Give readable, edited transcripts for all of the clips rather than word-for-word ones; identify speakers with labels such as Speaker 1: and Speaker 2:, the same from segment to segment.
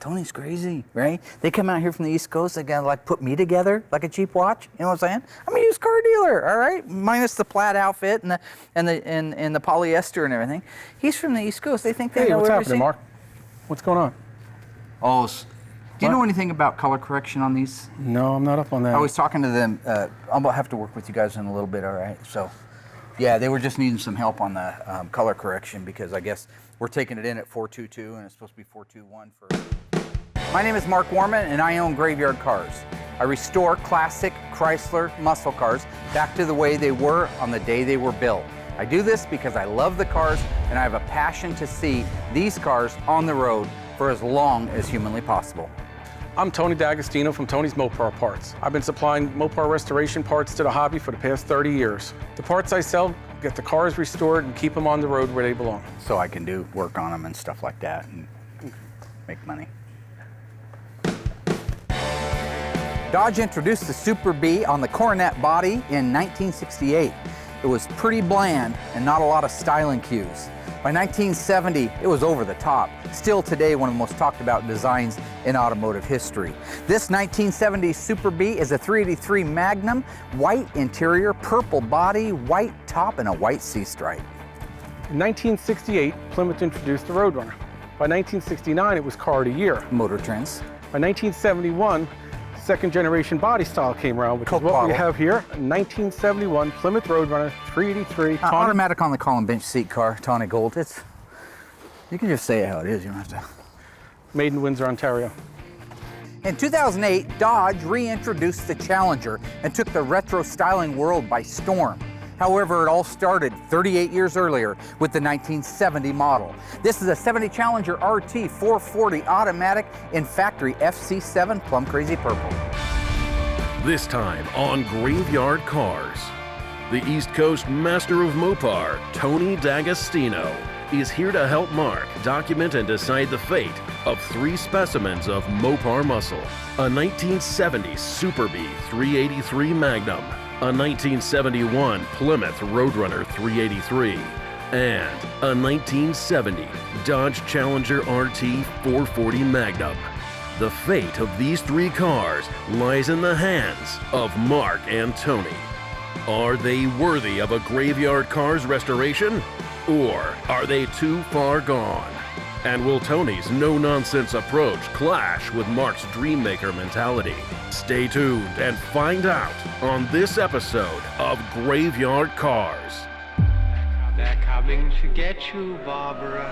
Speaker 1: Tony's crazy, right? They come out here from the East Coast, they gotta like put me together like a cheap watch. You know what I'm saying? I'm a used car dealer, all right? Minus the plaid outfit and the polyester and everything. He's from the East Coast. They think they know
Speaker 2: what's
Speaker 1: everything.
Speaker 2: happening, Mark? What's going on?
Speaker 1: Oh, do you know anything about color correction on these?
Speaker 2: No, I'm not up on that.
Speaker 1: I was talking to them. I'll have to work with you guys in a little bit, all right? So, yeah, they were just needing some help on the color correction because I guess we're taking it in at 422 and it's supposed to be 421 for... My name is Mark Warman and I own Graveyard Carz. I restore classic Chrysler muscle cars back to the way they were on the day they were built. I do this because I love the cars and I have a passion to see these cars on the road for as long as humanly possible.
Speaker 2: I'm Tony D'Agostino from Tony's Mopar Parts. I've been supplying Mopar restoration parts to the hobby for the past 30 years. The parts I sell get the cars restored and keep them on the road where they belong.
Speaker 1: So I can do work on them and stuff like that and make money. Dodge introduced the Super B on the Coronet body in 1968. It was pretty bland and not a lot of styling cues. By 1970, it was over the top. Still today, one of the most talked about designs in automotive history. This 1970 Super B is a 383 Magnum, white interior, purple body, white top, and a white C-stripe.
Speaker 2: In 1968, Plymouth introduced the Roadrunner. By 1969, it was car of the year.
Speaker 1: Motor Trends.
Speaker 2: By 1971, second generation body style came around, which is what we have here. A 1971 Plymouth Roadrunner 383.
Speaker 1: Automatic on the column bench seat car, tawny gold. You can just say it how it is, you don't have to.
Speaker 2: Made in Windsor, Ontario.
Speaker 1: In 2008, Dodge reintroduced the Challenger and took the retro styling world by storm. However, it all started 38 years earlier with the 1970 model. This is a 70 Challenger RT 440 automatic in factory FC7 Plum Crazy Purple.
Speaker 3: This time on Graveyard Carz, the East Coast master of Mopar, Tony D'Agostino, is here to help Mark document and decide the fate of 3 specimens of Mopar muscle. A 1970 Super B 383 Magnum, a 1971 Plymouth Roadrunner 383, and a 1970 Dodge Challenger RT 440 Magnum. The fate of these 3 cars lies in the hands of Mark and Tony. Are they worthy of a Graveyard Carz restoration, or are they too far gone? And will Tony's no-nonsense approach clash with Mark's Dreammaker mentality? Stay tuned and find out on this episode of Graveyard Carz.
Speaker 4: They're coming to get you, Barbara.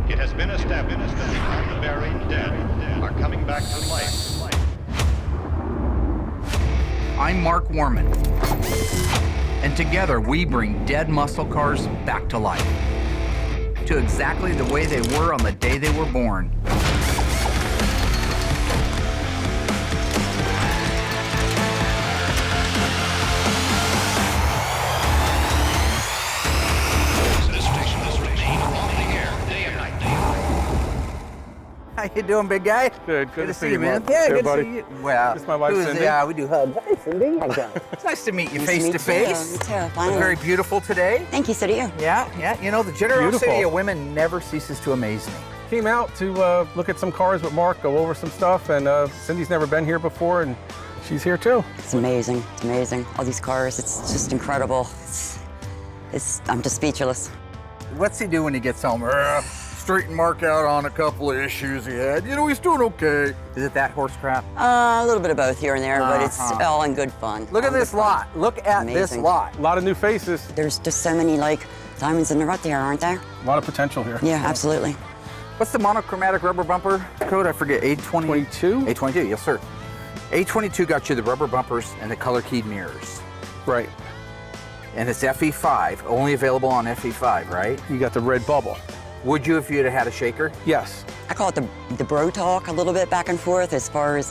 Speaker 5: It has been established that the buried dead are coming back to life.
Speaker 1: I'm Mark Warman, and together we bring dead muscle cars back to life, to exactly the way they were on the day they were born. How you doing, big guy?
Speaker 2: Good to see you,
Speaker 1: man.
Speaker 2: Mark.
Speaker 1: Yeah,
Speaker 2: Hey,
Speaker 1: good
Speaker 2: buddy.
Speaker 1: to see you. Well,
Speaker 2: This is my wife, Cindy.
Speaker 1: Yeah, we do hugs. Hi, Cindy. It's nice to meet you face to face.
Speaker 6: You too.
Speaker 1: You're
Speaker 6: Finally.
Speaker 1: very beautiful today.
Speaker 6: Thank you, so do you.
Speaker 1: Yeah. You know, the generosity
Speaker 2: Beautiful.
Speaker 1: of women never ceases to amaze me.
Speaker 2: Came out to look at some cars with Mark, go over some stuff, and Cindy's never been here before, and she's here too.
Speaker 6: It's amazing. It's amazing. All these cars, it's just incredible. I'm just speechless.
Speaker 1: What's he do when he gets home? Straighten Mark out on a couple of issues he had. You know, he's doing okay. Is it that horse crap?
Speaker 6: A little bit of both here and there, but it's all in good fun.
Speaker 1: Look at this lot. Look at this
Speaker 6: Amazing.
Speaker 1: lot.
Speaker 2: A lot of new faces,
Speaker 6: There's just so many, like, diamonds in the rut there, aren't there?
Speaker 2: a lot of potential here.
Speaker 6: Yeah, absolutely.
Speaker 1: What's the monochromatic rubber bumper code? I forget.
Speaker 2: 22?
Speaker 1: 822, yes, sir. 822 got you the rubber bumpers and the color keyed mirrors.
Speaker 2: Right.
Speaker 1: And it's FE5, only available on FE5, right?
Speaker 2: You got the red bubble.
Speaker 1: Would you if you'd have had a shaker?
Speaker 2: Yes.
Speaker 6: I call it the bro talk a little bit back and forth as far as,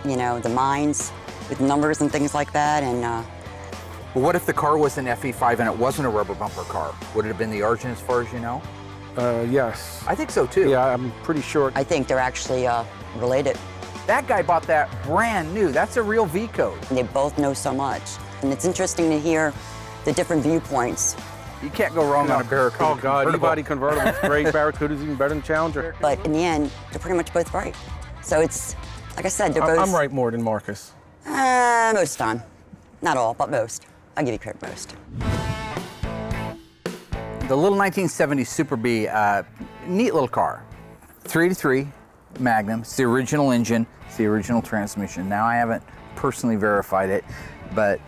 Speaker 6: you know, the minds with numbers and things like that. And
Speaker 1: Well, what if the car was an FE5 and it wasn't a rubber bumper car? Would it have been the Argent as far as you know?
Speaker 2: Yes.
Speaker 1: I think so too.
Speaker 2: Yeah, I'm pretty sure.
Speaker 6: I think they're actually related.
Speaker 1: That guy bought that brand new. That's a real V code.
Speaker 6: They both know so much. And it's interesting to hear the different viewpoints
Speaker 1: You can't go wrong on a Barracuda.
Speaker 2: Oh God,
Speaker 1: convertible.
Speaker 2: E-body convertible is great. Barracuda's even better than Challenger.
Speaker 6: But in the end, they're pretty much both right. So it's, like I said, they're both.
Speaker 2: I'm right more than Marcus.
Speaker 6: Most of the time. Not all, but most. I'll give you credit most.
Speaker 1: The little 1970 Super B, neat little car. 3.3 Magnum. It's the original engine. It's the original transmission. Now I haven't personally verified it, but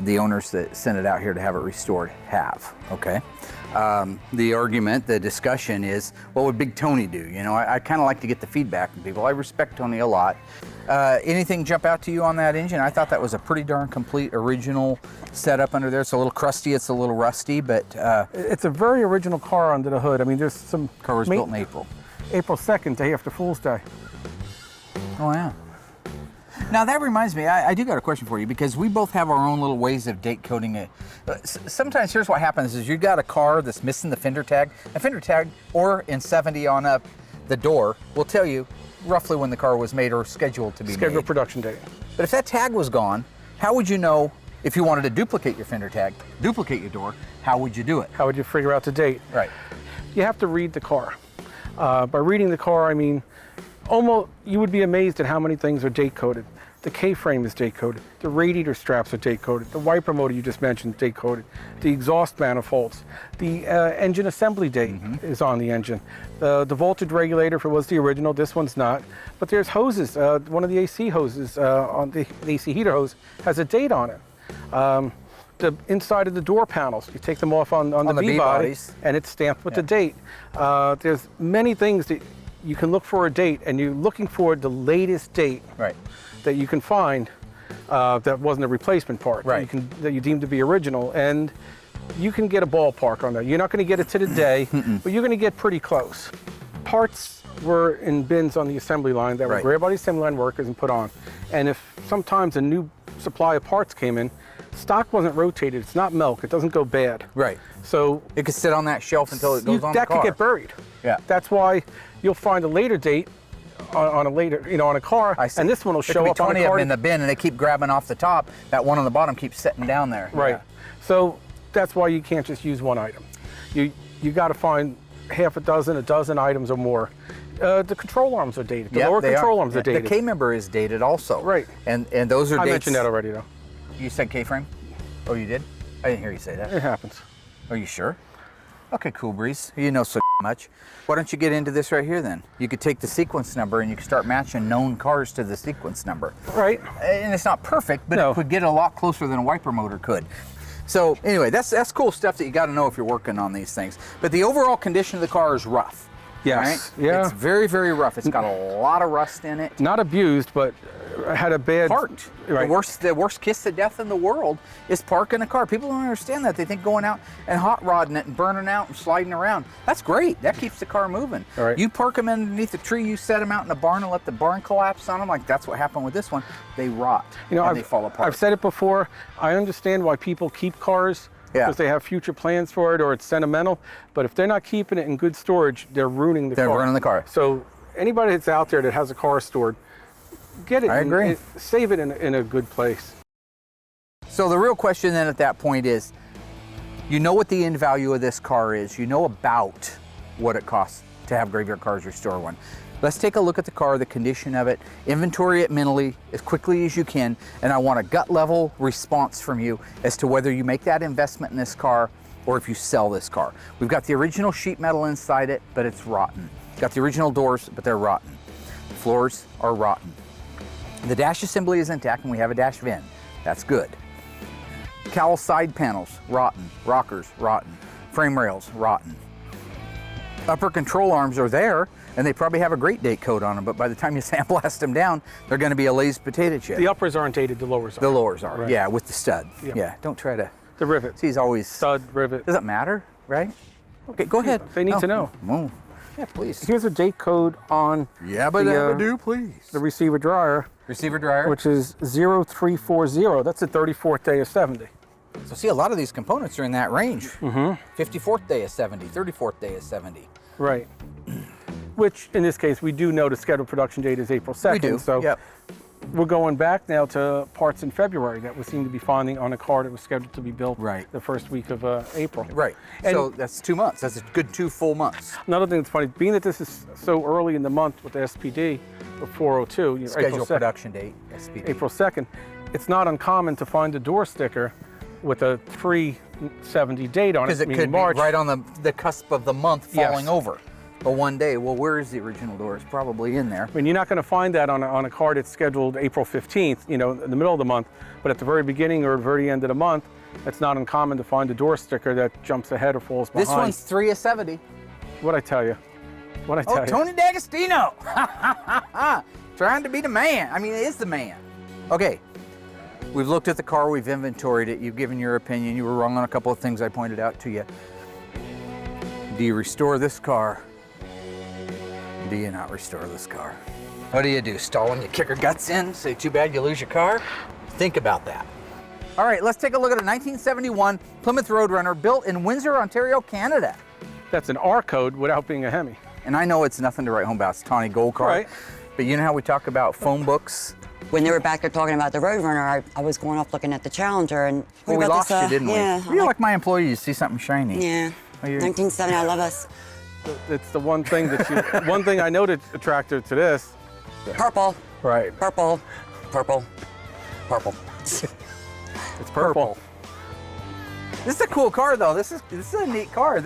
Speaker 1: the owners that sent it out here to have it restored have, okay? The argument, the discussion is, what would Big Tony do? You know, I kind of like to get the feedback from people. I respect Tony a lot. Anything jump out to you on that engine? I thought that was a pretty darn complete original setup under there. It's a little crusty, it's a little rusty, but...
Speaker 2: It's a very original car under the hood. I mean, there's some...
Speaker 1: car was built in April.
Speaker 2: April 2nd, day after Fool's Day.
Speaker 1: Oh, yeah. Now that reminds me, I do got a question for you, because we both have our own little ways of date coding it. Sometimes here's what happens is you got a car that's missing the fender tag. A fender tag, or in 70 on up, the door will tell you roughly when the car was made or scheduled to be made.
Speaker 2: Scheduled production date.
Speaker 1: But if that tag was gone, how would you know if you wanted to duplicate your fender tag, duplicate your door, how would you do it?
Speaker 2: How would you figure out the date?
Speaker 1: Right.
Speaker 2: You have to read the car. By reading the car, I mean, almost you would be amazed at how many things are date coded. The K-frame is date coded. The radiator straps are date coded. The wiper motor you just mentioned date coded. The exhaust manifolds. The engine assembly date is on the engine. The voltage regulator, if it was the original, this one's not. But there's hoses. One of the AC hoses on the AC heater hose has a date on it. The inside of the door panels, you take them off on the B-body,
Speaker 1: B-bodies.
Speaker 2: and it's stamped with the date. There's many things that you can look for a date, and you're looking for the latest date
Speaker 1: Right.
Speaker 2: that you can find that wasn't a replacement part,
Speaker 1: Right.
Speaker 2: that you deem to be original, and you can get a ballpark on that. You're not going to get it to the day, but you're going to get pretty close. Parts were in bins on the assembly line that were
Speaker 1: Right.
Speaker 2: grabbed by the assembly line workers and put on. And if sometimes a new supply of parts came in, stock wasn't rotated. It's not milk. It doesn't go bad.
Speaker 1: Right.
Speaker 2: So
Speaker 1: It could sit on that shelf until it goes on the
Speaker 2: that
Speaker 1: car.
Speaker 2: could get buried.
Speaker 1: Yeah.
Speaker 2: That's why you'll find a later date on a later, on a car,
Speaker 1: I see.
Speaker 2: and this one will
Speaker 1: There
Speaker 2: show
Speaker 1: could
Speaker 2: up
Speaker 1: be
Speaker 2: on
Speaker 1: 20
Speaker 2: a
Speaker 1: of
Speaker 2: car.
Speaker 1: them in the bin, and they keep grabbing off the top. That one on the bottom keeps sitting down there.
Speaker 2: Right.
Speaker 1: Yeah.
Speaker 2: So that's why you can't just use one item. You got to find half a dozen items or more. The control arms are dated. The
Speaker 1: Yep,
Speaker 2: lower
Speaker 1: they
Speaker 2: control arms are
Speaker 1: The
Speaker 2: dated.
Speaker 1: K-member is dated also.
Speaker 2: Right.
Speaker 1: And those are
Speaker 2: I
Speaker 1: dates.
Speaker 2: mentioned that already, though.
Speaker 1: You said K-frame? Oh, you did? I didn't hear you say that.
Speaker 2: It happens.
Speaker 1: Are you sure? Okay, cool breeze. You know so much. Why don't you get into this right here then? You could take the sequence number and you could start matching known cars to the sequence number.
Speaker 2: Right.
Speaker 1: And it's not perfect, but
Speaker 2: No.
Speaker 1: it could get a lot closer than a wiper motor could. So anyway, that's cool stuff that you got to know if you're working on these things. But the overall condition of the car is rough.
Speaker 2: Yes.
Speaker 1: Right?
Speaker 2: Yeah.
Speaker 1: It's very, very rough. It's got a lot of rust in it.
Speaker 2: Not abused, but had a bad
Speaker 1: Parked.
Speaker 2: Right.
Speaker 1: The worst kiss of death in the world is parking a car. People don't understand that. They think going out and hot rodding it and burning out and sliding around. That's great. That keeps the car moving.
Speaker 2: All right.
Speaker 1: You park them underneath a tree, you set them out in the barn and let the barn collapse on them. Like that's what happened with this one. They rot and they fall apart.
Speaker 2: I've said it before. I understand why people keep cars.
Speaker 1: Yeah.
Speaker 2: Because they have future plans for it or it's sentimental. But if they're not keeping it in good storage, they're ruining the car.
Speaker 1: They're ruining the car.
Speaker 2: So anybody that's out there that has a car stored, get it.
Speaker 1: I agree.
Speaker 2: Save it in a good place.
Speaker 1: So the real question then at that point is, you know what the end value of this car is. You know about what it costs to have Graveyard Carz restore one. Let's take a look at the car, the condition of it, inventory it mentally as quickly as you can, and I want a gut level response from you as to whether you make that investment in this car or if you sell this car. We've got the original sheet metal inside it, but it's rotten. Got the original doors, but they're rotten. The floors are rotten. The dash assembly is intact and we have a dash VIN. That's good. Cowl side panels, rotten. Rockers, rotten. Frame rails, rotten. Upper control arms are there, and they probably have a great date code on them, but by the time you sandblast them down, they're going to be a Lay's potato chip.
Speaker 2: The uppers aren't dated, the lowers are.
Speaker 1: The lowers are,
Speaker 2: Right.
Speaker 1: yeah, with the stud.
Speaker 2: Yeah.
Speaker 1: Yeah, don't try to.
Speaker 2: The rivet.
Speaker 1: See, he's always.
Speaker 2: Stud, rivet.
Speaker 1: Doesn't matter, right? Okay, go ahead.
Speaker 2: They need to know.
Speaker 1: Oh, yeah, please.
Speaker 2: Here's a date code on
Speaker 1: do, please.
Speaker 2: the receiver dryer,
Speaker 1: Receiver dryer.
Speaker 2: which is 0340. That's the 34th day of 70.
Speaker 1: So see, a lot of these components are in that range. 54th day of 70, 34th day of 70.
Speaker 2: Right. Which, in this case, we do know the scheduled production date is April 2nd.
Speaker 1: We do,
Speaker 2: So
Speaker 1: yep.
Speaker 2: we're going back now to parts in February that we seem to be finding on a car that was scheduled to be built
Speaker 1: Right.
Speaker 2: the first week of April.
Speaker 1: Right.
Speaker 2: And
Speaker 1: So that's 2 months. That's a good 2 full months.
Speaker 2: another thing that's funny, being that this is so early in the month with the SPD, the 402, you know, April
Speaker 1: Scheduled
Speaker 2: 2nd,
Speaker 1: production date, SPD.
Speaker 2: April 2nd, it's not uncommon to find a door sticker with a 370 date on it,
Speaker 1: Because it
Speaker 2: meaning
Speaker 1: could
Speaker 2: March.
Speaker 1: be right on the cusp of the month
Speaker 2: Yes.
Speaker 1: falling over. But one day, well, where is the original door? It's probably in there.
Speaker 2: I mean, you're not going to find that on a car that's scheduled April 15th, you know, in the middle of the month. But at the very beginning or the very end of the month, it's not uncommon to find a door sticker that jumps ahead or falls behind.
Speaker 1: This one's 3 of 70.
Speaker 2: What'd I tell you? What'd I
Speaker 1: Oh,
Speaker 2: tell you?
Speaker 1: Tony D'Agostino! Trying to be the man. I mean, it is the man. Okay, we've looked at the car, we've inventoried it, you've given your opinion. You were wrong on a couple of things I pointed out to you. Do you restore this car? Do you not restore this car? What do? Stall and you kick her guts in? Say, too bad you lose your car? Think about that. All right, let's take a look at a 1971 Plymouth Roadrunner built in Windsor, Ontario, Canada.
Speaker 2: That's an R code without being a Hemi.
Speaker 1: And I know it's nothing to write home about, it's a tawny gold car.
Speaker 2: Right.
Speaker 1: But you know how we talk about phone books?
Speaker 6: When they were back there talking about the Roadrunner, I was going off looking at the Challenger and
Speaker 1: Well, we
Speaker 6: about
Speaker 1: lost
Speaker 6: this,
Speaker 1: you, didn't we?
Speaker 6: Yeah,
Speaker 1: You're like my employee, you see something shiny.
Speaker 6: yeah.
Speaker 1: Oh, you're-
Speaker 6: 1970, I love us.
Speaker 2: It's the one thing that one thing I know that attracted to this.
Speaker 6: Purple,
Speaker 2: Right.
Speaker 6: purple, purple, purple.
Speaker 2: It's purple.
Speaker 1: This is a cool car, though. This is a neat car.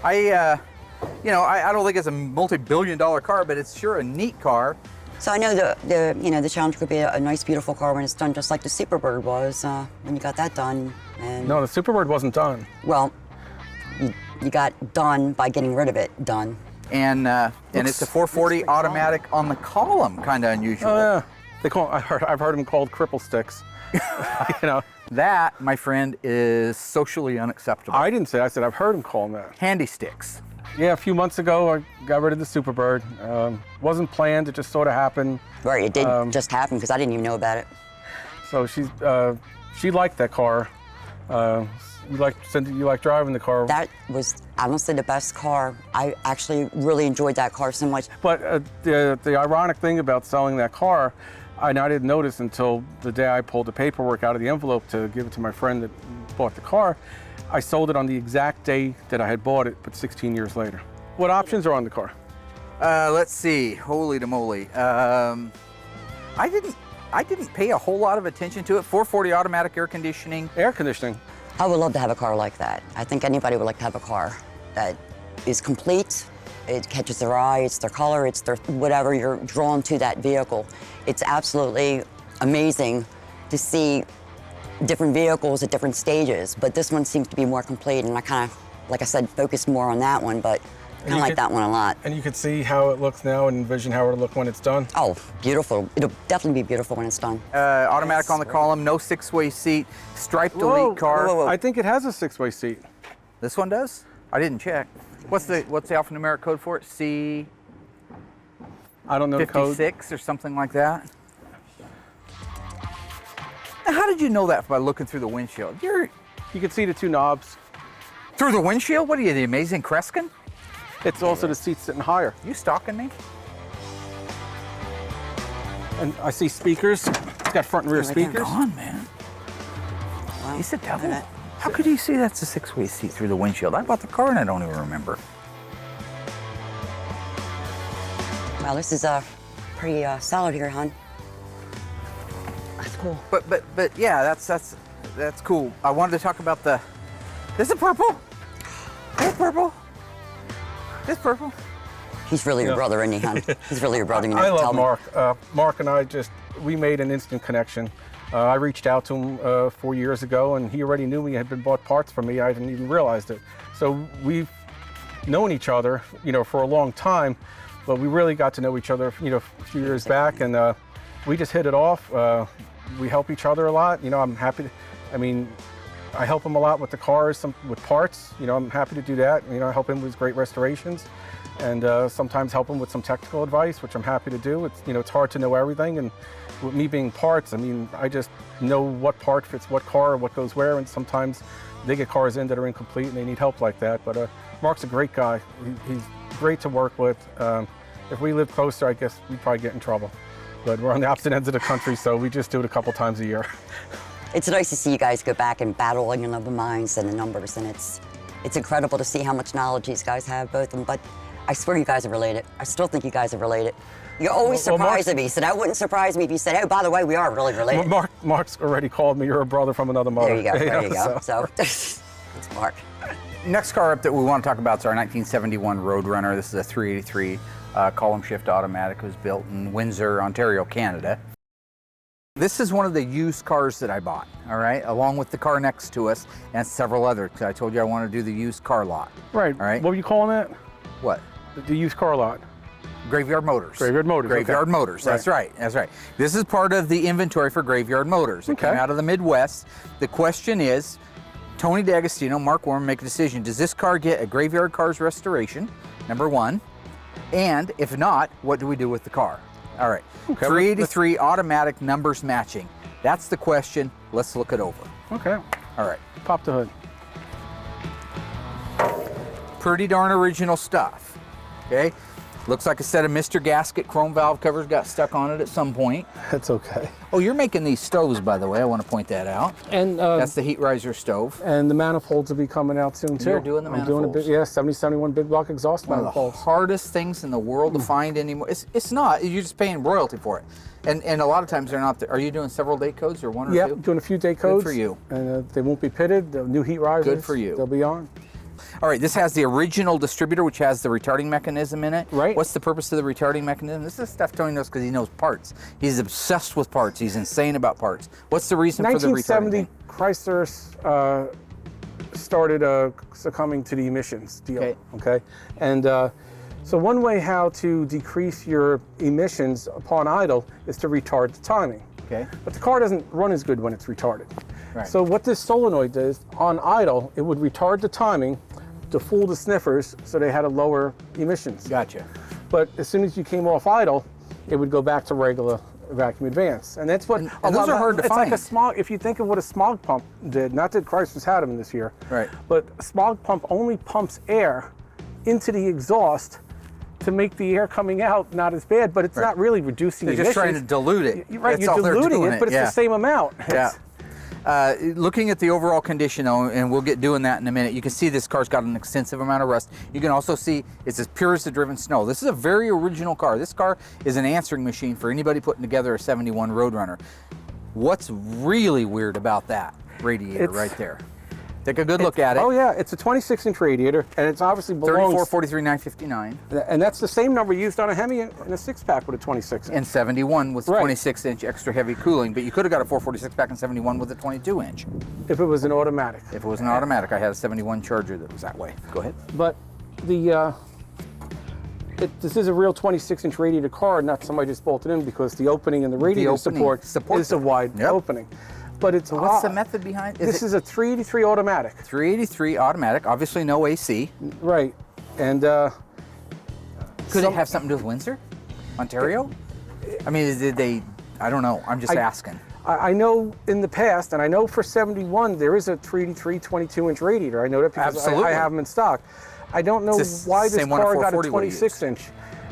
Speaker 1: I don't think it's a multi-billion-dollar car, but it's sure a neat car.
Speaker 6: So I know the Challenger could be a nice, beautiful car when it's done just like the Superbird was when you got that done. And
Speaker 2: No, the Superbird wasn't done.
Speaker 6: well, you got done by getting rid of it. Done.
Speaker 1: And it's a 440
Speaker 6: pretty
Speaker 1: automatic on the column, kind of unusual.
Speaker 2: Oh yeah. I've heard them called cripple sticks. You know.
Speaker 1: That, my friend, is socially unacceptable.
Speaker 2: I didn't say. I said I've heard them call them that.
Speaker 1: Handy sticks.
Speaker 2: Yeah, a few months ago I got rid of the Superbird. Wasn't planned. It just sort of happened.
Speaker 6: Right, it did just happen because I didn't even know about it.
Speaker 2: So she liked that car. You like driving the car.
Speaker 6: That was honestly the best car. I actually really enjoyed that car so much.
Speaker 2: But the ironic thing about selling that car, I didn't notice until the day I pulled the paperwork out of the envelope to give it to my friend that bought the car. I sold it on the exact day that I had bought it, but 16 years later. What options are on the car?
Speaker 1: Let's see. Holy moly. I didn't pay a whole lot of attention to it. 440 automatic air conditioning.
Speaker 2: Air conditioning.
Speaker 6: I would love to have a car like that. I think anybody would like to have a car that is complete. It catches their eye, it's their color, it's their whatever, you're drawn to that vehicle. It's absolutely amazing to see different vehicles at different stages, but this one seems to be more complete, and I kind of, like I said, focus more on that one, but kind of like that one a lot.
Speaker 2: And you can see how it looks now and envision how it'll look when it's done.
Speaker 6: Oh, beautiful. It'll definitely be beautiful when it's done.
Speaker 1: Automatic on the column, no 6-way seat, striped elite car.
Speaker 6: whoa.
Speaker 2: I think it has a 6-way seat.
Speaker 1: This one does? I didn't check. What's the alphanumeric code for it? C56
Speaker 2: I don't know the code.
Speaker 1: or something like that? Now, how did you know that by looking through the windshield? You're
Speaker 2: You can see the two knobs.
Speaker 1: through the windshield? What are you, the amazing Kreskin?
Speaker 2: It's also the seat sitting higher.
Speaker 1: You stalking me?
Speaker 2: And I see speakers. It's got front and rear
Speaker 6: Oh, right there.
Speaker 2: speakers.
Speaker 1: Come on, man.
Speaker 6: Wow.
Speaker 1: He's a devil.
Speaker 6: Look at
Speaker 1: How could you see that's a 6-way seat through the windshield? I bought the car and I don't even remember.
Speaker 6: Wow, this is pretty solid here, hon. That's cool.
Speaker 1: But yeah, that's cool. I wanted to talk about this is purple. This purple. This purple.
Speaker 6: He's really your brother, isn't he, hon? He's really your brother. You know,
Speaker 2: I
Speaker 6: tell
Speaker 2: love
Speaker 6: me.
Speaker 2: Mark. Mark and I we made an instant connection. I reached out to him 4 years ago, and he already knew me, had been bought parts from me. I didn't even realize it. So we've known each other, for a long time, but we really got to know each other, a few years back, and we just hit it off. We help each other a lot. I'm happy. I help him a lot with the cars, with parts. I'm happy to do that. I help him with great restorations, and sometimes help him with some technical advice, which I'm happy to do. It's hard to know everything, and with me being parts, I just know what part fits what car or what goes where, and sometimes they get cars in that are incomplete and they need help like that. But Mark's a great guy. He's great to work with. If we lived closer, I guess we'd probably get in trouble. but we're on the opposite ends of the country, so we just do it a couple times a year.
Speaker 6: It's nice to see you guys go back and battle on the minds and the numbers, and it's incredible to see how much knowledge these guys have, both of them. But I swear you guys are related. I still think you guys are related. You're always surprising me, so that wouldn't surprise me if you said, "Oh, by the way, we are really related."
Speaker 2: Mark's already called me, "You're a brother from another mother."
Speaker 6: There you go. There you go. So it's Mark.
Speaker 1: Next car up that we want to talk about is our 1971 Roadrunner. This is a 383 column shift automatic. It was built in Windsor, Ontario, Canada. This is one of the used cars that I bought, all right, along with the car next to us and several others. I told you I want to do the used car lot.
Speaker 2: Right.
Speaker 1: All right.
Speaker 2: What were you calling that?
Speaker 1: What?
Speaker 2: The used car lot.
Speaker 1: Graveyard Motors.
Speaker 2: Graveyard Motors.
Speaker 1: Graveyard
Speaker 2: okay.
Speaker 1: Motors. That's right. That's right. This is part of the inventory for Graveyard Motors. It came out of the Midwest. The question is, Tony D'Agostino, Mark Warren, make a decision. Does this car get a Graveyard Cars restoration? Number one. And if not, what do we do with the car? All right.
Speaker 2: Okay,
Speaker 1: 383 automatic numbers matching. That's the question. Let's look it over.
Speaker 2: Okay.
Speaker 1: All right.
Speaker 2: Pop the hood.
Speaker 1: Pretty darn original stuff. Okay. Looks like a set of Mr. Gasket chrome valve covers got stuck on it at some point.
Speaker 2: That's okay.
Speaker 1: Oh, you're making these stoves, by the way. I want to point that out.
Speaker 2: And
Speaker 1: That's the heat riser stove.
Speaker 2: and the manifolds will be coming out soon too.
Speaker 1: You're doing the
Speaker 2: I'm doing a big,
Speaker 1: manifolds?
Speaker 2: 7071 big block exhaust
Speaker 1: One of the
Speaker 2: manifolds.
Speaker 1: hardest things in the world to find anymore. It's not. You're just paying royalty for it. And a lot of times they're not. Are you doing several day codes or one or
Speaker 2: Yep,
Speaker 1: two?
Speaker 2: doing a few day codes.
Speaker 1: for you.
Speaker 2: And they won't be pitted. The new heat risers.
Speaker 1: Good for you.
Speaker 2: They'll be on.
Speaker 1: All right, this has the original distributor, which has the retarding mechanism in it.
Speaker 2: Right.
Speaker 1: What's the purpose of the retarding mechanism? This is stuff Tony knows because he knows parts. He's obsessed with parts. He's insane about parts. What's the reason for the retarding
Speaker 2: 1970,
Speaker 1: thing?
Speaker 2: Chrysler started succumbing to the emissions deal. Okay. And so one way how to decrease your emissions upon idle is to retard the timing.
Speaker 1: Okay.
Speaker 2: But the car doesn't run as good when it's retarded.
Speaker 1: Right.
Speaker 2: So what this solenoid does, on idle, it would retard the timing to fool the sniffers so they had a lower emissions.
Speaker 1: Gotcha.
Speaker 2: But as soon as you came off idle, it would go back to regular vacuum advance. And that's what
Speaker 1: And those are hard to
Speaker 2: it's
Speaker 1: find.
Speaker 2: like a smog, if you think of what a smog pump did, not that Chrysler's had them this year,
Speaker 1: Right.
Speaker 2: but a smog pump only pumps air into the exhaust to make the air coming out not as bad, but it's not really reducing
Speaker 1: They're
Speaker 2: emissions.
Speaker 1: just trying to dilute it.
Speaker 2: You're right,
Speaker 1: That's all
Speaker 2: you're
Speaker 1: they're
Speaker 2: diluting
Speaker 1: doing
Speaker 2: it, but it's the same amount.
Speaker 1: Yeah. Looking at the overall condition, though, and we'll get doing that in a minute, you can see this car's got an extensive amount of rust. You can also see it's as pure as the driven snow. This is a very original car. This car is an answering machine for anybody putting together a 71 Roadrunner. What's really weird about that radiator right there? Take a good look at it.
Speaker 2: Oh yeah, it's a 26-inch radiator, and it's obviously belongs.
Speaker 1: 3443,959.
Speaker 2: And that's the same number used on a Hemi in a six-pack with a 26-inch.
Speaker 1: And 71 with
Speaker 2: Right.
Speaker 1: 26-inch extra heavy cooling, but you could have got a 446 pack in 71 with a 22-inch.
Speaker 2: If it was an automatic.
Speaker 1: If it was an automatic, I had a 71 Charger that was that way. Go ahead.
Speaker 2: But this is a real 26-inch radiator car, not somebody just bolted in, because the opening in the radiator
Speaker 1: opening
Speaker 2: support
Speaker 1: supports
Speaker 2: is a wide
Speaker 1: Yep.
Speaker 2: opening. But it's
Speaker 1: What's the method behind it?
Speaker 2: This is a 383 automatic.
Speaker 1: 383 automatic, obviously no AC.
Speaker 2: Right. And
Speaker 1: Could it have something to do with Windsor? Ontario? I mean, did they, I don't know, I'm just asking.
Speaker 2: I know in the past, and I know for 71, there is a 383 22-inch radiator. I know that because
Speaker 1: Absolutely.
Speaker 2: I have them in stock. I don't know
Speaker 1: It's the
Speaker 2: why this
Speaker 1: same one at
Speaker 2: car got a
Speaker 1: 440 we used.
Speaker 2: 26-inch.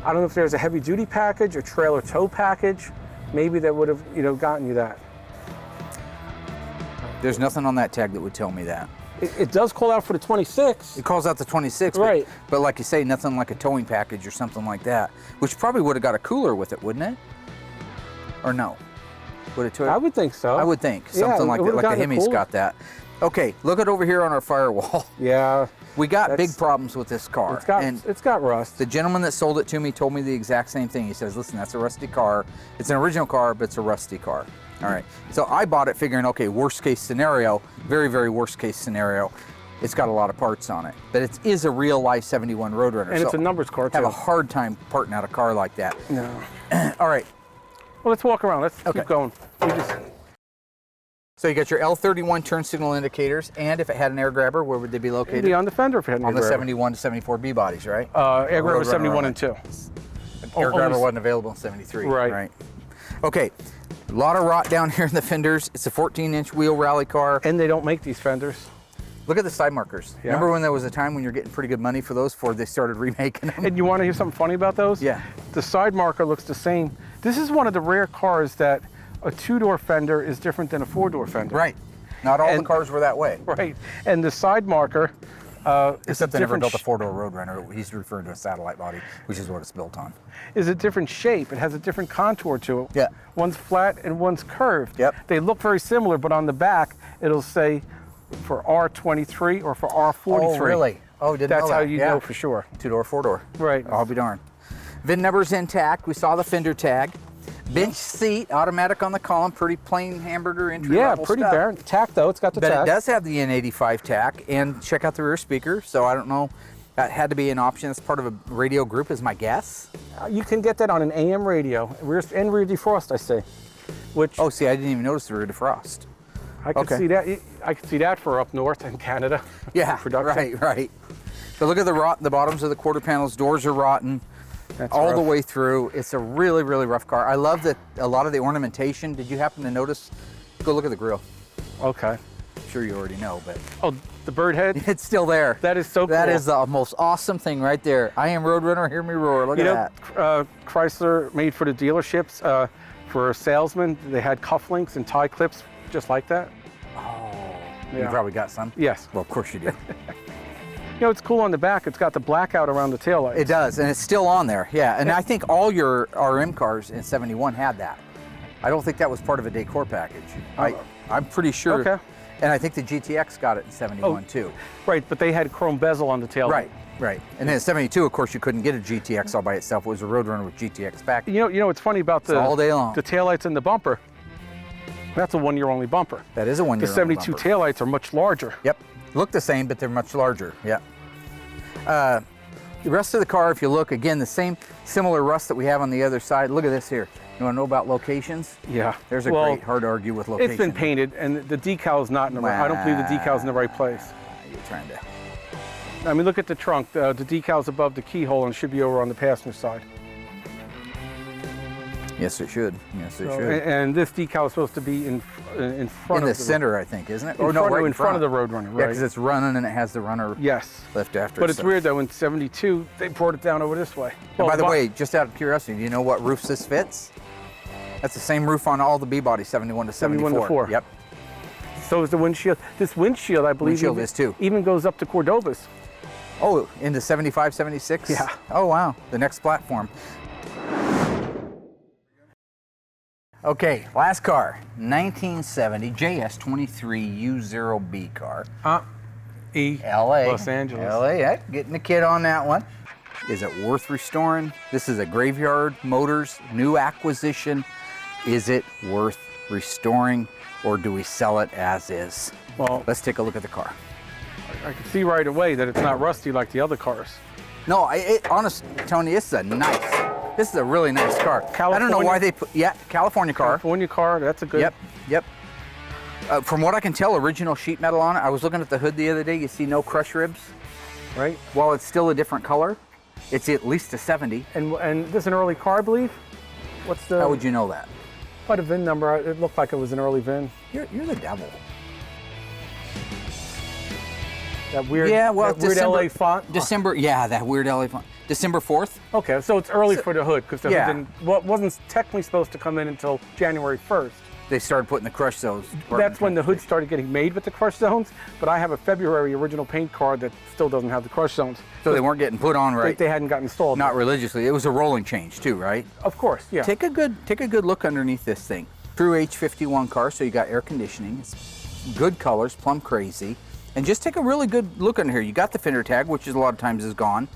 Speaker 2: I don't know if there's a heavy-duty package, a trailer tow package. Maybe that would have, gotten you that.
Speaker 1: There's nothing on that tag that would tell me that.
Speaker 2: It does call out for the 26.
Speaker 1: It calls out the 26,
Speaker 2: Right.
Speaker 1: but like you say, nothing like a towing package or something like that, which probably would have got a cooler with it, wouldn't it? Or no? Would it?
Speaker 2: I would think so.
Speaker 1: I would think
Speaker 2: Yeah,
Speaker 1: something
Speaker 2: it
Speaker 1: like that,
Speaker 2: would've
Speaker 1: like the
Speaker 2: gotten a
Speaker 1: Hemi's
Speaker 2: cooler.
Speaker 1: got that. Okay, look at over here on our firewall.
Speaker 2: Yeah.
Speaker 1: We got big
Speaker 2: That's-
Speaker 1: problems with this car.
Speaker 2: It's got rust.
Speaker 1: The gentleman that sold it to me told me the exact same thing. He says, listen, that's a rusty car. It's an original car, but it's a rusty car. All right. So I bought it figuring, okay, worst case scenario, very, very worst case scenario. It's got a lot of parts on it, but it is a real life 71 Roadrunner.
Speaker 2: And it's a numbers car,
Speaker 1: Have
Speaker 2: too.
Speaker 1: a hard time parting out a car like that.
Speaker 2: No.
Speaker 1: All right.
Speaker 2: Well, let's walk around. Let's
Speaker 1: Okay.
Speaker 2: keep going.
Speaker 1: So you got your L31 turn signal indicators, and if it had an air grabber, where would they be located?
Speaker 2: It'd be on the fender if it had an
Speaker 1: On the
Speaker 2: air grabber.
Speaker 1: 71 to 74 B bodies, right?
Speaker 2: Air grabber
Speaker 1: Roadrunner
Speaker 2: 71
Speaker 1: on
Speaker 2: and
Speaker 1: it.
Speaker 2: 2.
Speaker 1: Air grabber
Speaker 2: only-
Speaker 1: wasn't available in 73.
Speaker 2: Right.
Speaker 1: Okay. A lot of rot down here in the fenders. It's a 14-inch wheel rally car.
Speaker 2: And they don't make these fenders.
Speaker 1: Look at the side markers.
Speaker 2: Yeah.
Speaker 1: Remember when there was a time when you're getting pretty good money for those before they started remaking them?
Speaker 2: And you want to hear something funny about those?
Speaker 1: Yeah.
Speaker 2: The side marker looks the same. This is one of the rare cars that a 2-door fender is different than a 4-door fender.
Speaker 1: Right. Not all the
Speaker 2: And-
Speaker 1: cars were that way.
Speaker 2: Right. And the side marker
Speaker 1: Except they never
Speaker 2: different
Speaker 1: built a 4-door Roadrunner. He's referring to a satellite body, which is what it's built on.
Speaker 2: is a different shape. It has a different contour to it.
Speaker 1: Yeah.
Speaker 2: One's flat and one's curved.
Speaker 1: Yep.
Speaker 2: They look very similar, but on the back, it'll say for R23 or for R43.
Speaker 1: Oh, really? Oh, didn't
Speaker 2: That's
Speaker 1: know that.
Speaker 2: how you
Speaker 1: Yeah.
Speaker 2: know for sure.
Speaker 1: 2-door, 4-door.
Speaker 2: Right.
Speaker 1: I'll be darned. VIN number's intact. We saw the fender tag. Bench seat, automatic on the column, pretty plain hamburger entry
Speaker 2: Yeah,
Speaker 1: level
Speaker 2: pretty
Speaker 1: stuff.
Speaker 2: barren. Tack though, it's got the
Speaker 1: But
Speaker 2: tack.
Speaker 1: it does have the N85 tack, and check out the rear speaker. So I don't know, that had to be an option. It's part of a radio group, is my guess.
Speaker 2: You can get that on an AM radio, rear defrost, I say. Which
Speaker 1: Oh, see, I didn't even notice the rear defrost.
Speaker 2: I could
Speaker 1: okay.
Speaker 2: see that. I could see that for up north in Canada.
Speaker 1: Yeah,
Speaker 2: Production.
Speaker 1: right. So look at the bottoms of the quarter panels. Doors are rotten.
Speaker 2: That's
Speaker 1: all the
Speaker 2: rough.
Speaker 1: way through. It's a really, really rough car. I love that a lot of the ornamentation. Did you happen to notice? Go look at the grille.
Speaker 2: Okay.
Speaker 1: I'm sure you already know, but
Speaker 2: Oh, the bird head.
Speaker 1: it's still there.
Speaker 2: That is so cool.
Speaker 1: That is the most awesome thing right there. I am Roadrunner, hear me roar. Look
Speaker 2: You
Speaker 1: at
Speaker 2: know,
Speaker 1: that.
Speaker 2: Chrysler made for the dealerships for salesmen. They had cufflinks and tie clips just like that.
Speaker 1: You
Speaker 2: Yeah.
Speaker 1: probably got some.
Speaker 2: Yes.
Speaker 1: Well, of course you do.
Speaker 2: You know, it's cool on the back. It's got the blackout around the taillights.
Speaker 1: It does, and it's still on there. Yeah, and I think all your RM cars in '71 had that. I don't think that was part of a decor package. I'm pretty sure.
Speaker 2: Okay.
Speaker 1: And I think the GTX got it in '71 too.
Speaker 2: Right, but they had chrome bezel on the taillight.
Speaker 1: Right. And then in '72, of course, you couldn't get a GTX all by itself. It was a Roadrunner with GTX package.
Speaker 2: You know what's funny about the
Speaker 1: all day long.
Speaker 2: the taillights and the bumper? That's a 1-year only bumper.
Speaker 1: That is a 1-year
Speaker 2: The 72
Speaker 1: bumper.
Speaker 2: taillights are much larger.
Speaker 1: Yep. Look the same, but they're much larger. Yeah. The rest of the car, if you look, again, the same similar rust that we have on the other side. Look at this here. You want to know about locations?
Speaker 2: Yeah.
Speaker 1: There's a
Speaker 2: Well,
Speaker 1: great, hard to argue with location.
Speaker 2: It's been painted, and the decal is not in the right. I don't believe the decal's in the right place.
Speaker 1: You're trying to.
Speaker 2: I mean, look at the trunk. The decal's above the keyhole and should be over on the passenger side.
Speaker 1: Yes, it should. Yes, it
Speaker 2: So,
Speaker 1: should.
Speaker 2: and this decal is supposed to be in front
Speaker 1: In
Speaker 2: of
Speaker 1: the center, I think, isn't it?
Speaker 2: In front of the Roadrunner,
Speaker 1: Yeah,
Speaker 2: right?
Speaker 1: because it's running and it has the runner
Speaker 2: Yes.
Speaker 1: left after
Speaker 2: But
Speaker 1: it.
Speaker 2: it's
Speaker 1: so.
Speaker 2: weird though, in 72, they brought it down over this way.
Speaker 1: And by the
Speaker 2: bu-
Speaker 1: way, just out of curiosity, do you know what roofs this fits? That's the same roof on all the B-body, 71 to 74.
Speaker 2: 71 to 4.
Speaker 1: Yep.
Speaker 2: So is the windshield. This windshield, I believe,
Speaker 1: Windshield is too.
Speaker 2: even goes up to Cordovas.
Speaker 1: Oh, into 75, 76?
Speaker 2: Yeah.
Speaker 1: Oh, wow. The next platform. Okay, last car, 1970 JS23U0B car. LA.
Speaker 2: Los Angeles.
Speaker 1: LA, yeah, getting the kid on that one. Is it worth restoring? This is a Graveyard Motors new acquisition. Is it worth restoring, or do we sell it as is?
Speaker 2: Well,
Speaker 1: Let's take a look at the car.
Speaker 2: I can see right away that it's not rusty like the other cars.
Speaker 1: No, honest, Tony, this is a really nice car. I don't know why they put, California car.
Speaker 2: California car, that's a good.
Speaker 1: Yep. From what I can tell, original sheet metal on it. I was looking at the hood the other day. You see no crush ribs.
Speaker 2: Right?
Speaker 1: While it's still a different color, it's at least a 70.
Speaker 2: And this is an early car, I believe? What's the...
Speaker 1: How would you know that?
Speaker 2: By the VIN number, it looked like it was an early VIN.
Speaker 1: You're the devil.
Speaker 2: That weird,
Speaker 1: weird
Speaker 2: LA font.
Speaker 1: That weird LA font. December 4th.
Speaker 2: Okay, so it's early for the hood because the
Speaker 1: Yeah.
Speaker 2: hood wasn't technically supposed to come in until January 1st.
Speaker 1: They started putting the crush zones.
Speaker 2: That's when the hood started getting made with the crush zones, but I have a February original paint car that still doesn't have the crush zones.
Speaker 1: So they weren't getting put on right.
Speaker 2: They hadn't gotten installed.
Speaker 1: Not religiously. It was a rolling change too, right?
Speaker 2: Of course, yeah.
Speaker 1: Take a good look underneath this thing. True H51 car, so you got air conditioning. It's good colors, plum crazy. And just take a really good look under here. You got the fender tag, which is a lot of times is gone.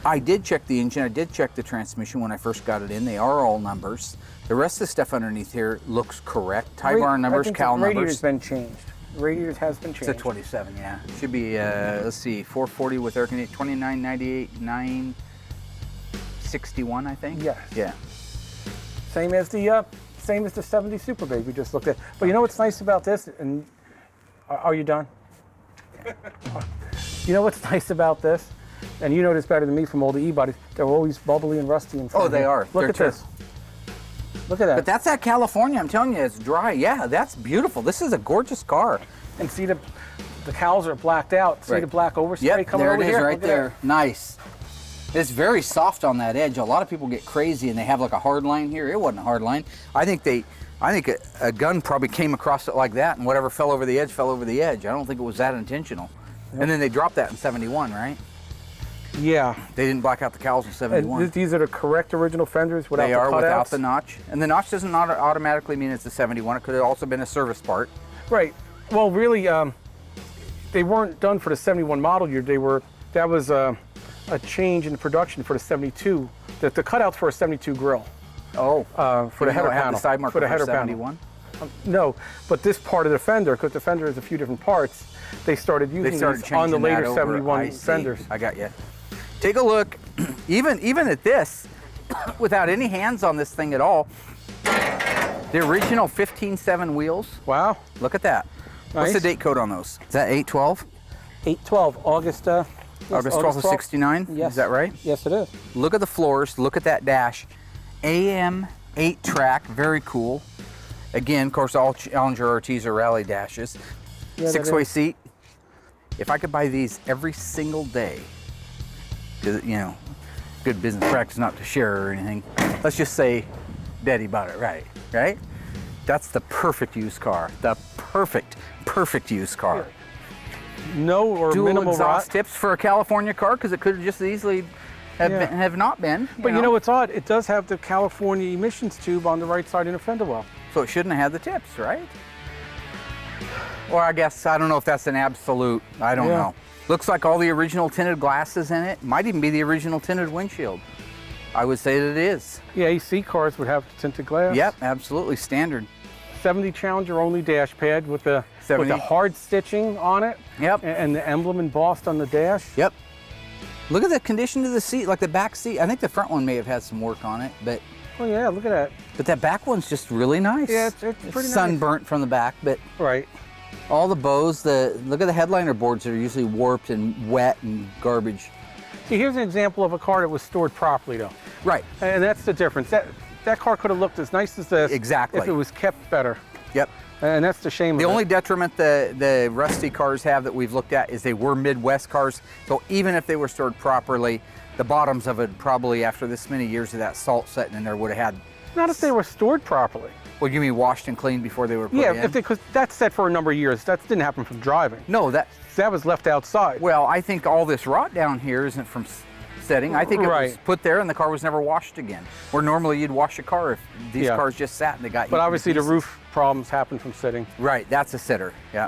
Speaker 1: I did check the engine. I did check the transmission when I first got it in. They are all numbers. The rest of the stuff underneath here looks correct. Tie bar numbers,
Speaker 2: I think
Speaker 1: cal
Speaker 2: the radiator's
Speaker 1: numbers.
Speaker 2: been changed. The radiator has been
Speaker 1: It's
Speaker 2: changed.
Speaker 1: a 27, yeah. Should be, let's see, 440 with air conditioning, 2998, 961, I think.
Speaker 2: Yes.
Speaker 1: Yeah.
Speaker 2: Same as the 70 Super Big we just looked at. But you know what's nice about this? And are you done? You know what's nice about this? And you know this better than me from all the e-bodies. They're always bubbly and rusty in front.
Speaker 1: Oh,
Speaker 2: of
Speaker 1: they
Speaker 2: you.
Speaker 1: are.
Speaker 2: Look
Speaker 1: They're
Speaker 2: at this. Look at that.
Speaker 1: But that's at California. I'm telling you, it's dry. Yeah, that's beautiful. This is a gorgeous car.
Speaker 2: And see the cowls are blacked out. See
Speaker 1: Right.
Speaker 2: the black overspray
Speaker 1: Yep,
Speaker 2: coming
Speaker 1: there
Speaker 2: over
Speaker 1: it is
Speaker 2: here?
Speaker 1: right
Speaker 2: Look at
Speaker 1: there. Nice. It's very soft on that edge. A lot of people get crazy and they have like a hard line here. It wasn't a hard line. I think a gun probably came across it like that, and whatever fell over the edge fell over the edge. I don't think it was that intentional. Yep. And then they dropped that in 71, right?
Speaker 2: Yeah.
Speaker 1: They didn't black out the cowls in 71.
Speaker 2: And these are the correct original fenders without
Speaker 1: they
Speaker 2: the
Speaker 1: are
Speaker 2: cutouts?
Speaker 1: Without the notch. And the notch doesn't automatically mean it's a 71. It could have also been a service part.
Speaker 2: Right. Well, really, they weren't done for the 71 model year. That was a change in production for the 72. The cutouts for a 72 grill.
Speaker 1: Oh.
Speaker 2: For the header panel.
Speaker 1: The side marker
Speaker 2: for the header
Speaker 1: 71?
Speaker 2: No, but this part of the fender, because the fender is a few different parts, they started using these on the later 71 fenders.
Speaker 1: I got you. Take a look, even at this, without any hands on this thing at all, the original 15.7 wheels.
Speaker 2: Wow.
Speaker 1: Look at that.
Speaker 2: Nice.
Speaker 1: What's the date code on those? Is that 8/12?
Speaker 2: 8/12, August. Yes,
Speaker 1: August 12th of 69?
Speaker 2: Yes.
Speaker 1: Is that right?
Speaker 2: Yes, it is.
Speaker 1: Look at the floors, look at that dash. AM 8-track, very cool. Again, of course, all Challenger RTs are rally dashes.
Speaker 2: Yeah,
Speaker 1: 6-way seat. If I could buy these every single day, because, you know, good business practice not to share or anything. Let's just say Daddy bought it right? That's the perfect used car. The perfect used car.
Speaker 2: No or
Speaker 1: Dual
Speaker 2: minimal
Speaker 1: exhaust
Speaker 2: rot.
Speaker 1: tips for a California car, because it could have just easily have not been.
Speaker 2: But you know what's odd? It does have the California emissions tube on the right side in the fender well.
Speaker 1: So it shouldn't have had the tips, right? Or I guess, I don't know if that's an absolute, I don't know. Looks like all the original tinted glasses in it. Might even be the original tinted windshield. I would say that it is.
Speaker 2: Yeah, AC cars would have tinted glass.
Speaker 1: Yep, absolutely standard.
Speaker 2: 70 Challenger only dash pad with the hard stitching on it.
Speaker 1: Yep.
Speaker 2: And the emblem embossed on the dash.
Speaker 1: Yep. Look at the condition of the seat, like the back seat. I think the front one may have had some work on it, but
Speaker 2: oh yeah, look at that.
Speaker 1: But that back one's just really nice.
Speaker 2: Yeah, it's pretty nice.
Speaker 1: Sunburnt from the back, but
Speaker 2: right.
Speaker 1: All the bows, look at the headliner boards that are usually warped and wet and garbage.
Speaker 2: See, here's an example of a car that was stored properly, though.
Speaker 1: Right.
Speaker 2: And that's the difference. That car could have looked as nice as this
Speaker 1: exactly
Speaker 2: if it was kept better.
Speaker 1: Yep.
Speaker 2: And that's the shame of it.
Speaker 1: The only detriment the rusty cars have that we've looked at is they were Midwest cars. So even if they were stored properly, the bottoms of it probably, after this many years of that salt setting in there, would have had.
Speaker 2: Not if they were stored properly.
Speaker 1: Well, you mean washed and cleaned before they were put in?
Speaker 2: Yeah, because that's set for a number of years. That didn't happen from driving.
Speaker 1: No, that
Speaker 2: was left outside.
Speaker 1: Well, I think all this rot down here isn't from setting. I think it was put there and the car was never washed again. Where normally you'd wash a car if these cars just sat and they got.
Speaker 2: But obviously the roof problems happen from sitting.
Speaker 1: Right, that's a sitter. Yeah.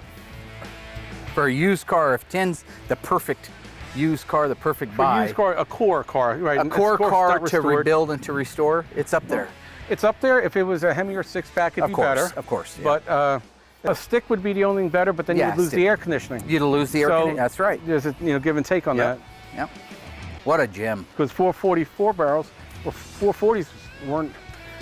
Speaker 1: For a used car, if 10's the perfect used car, the perfect buy.
Speaker 2: Used car, a core car, right?
Speaker 1: A core car to rebuild and to restore, it's up there.
Speaker 2: It's up there. If it was a Hemi or six-pack, it'd be better.
Speaker 1: Of course, yeah.
Speaker 2: But a stick would be the only thing better, but then you'd lose the air conditioning.
Speaker 1: You'd lose the air conditioning, that's right.
Speaker 2: There's a give and take on that.
Speaker 1: Yep. What a gem.
Speaker 2: Because 444 barrels, or 440s weren't,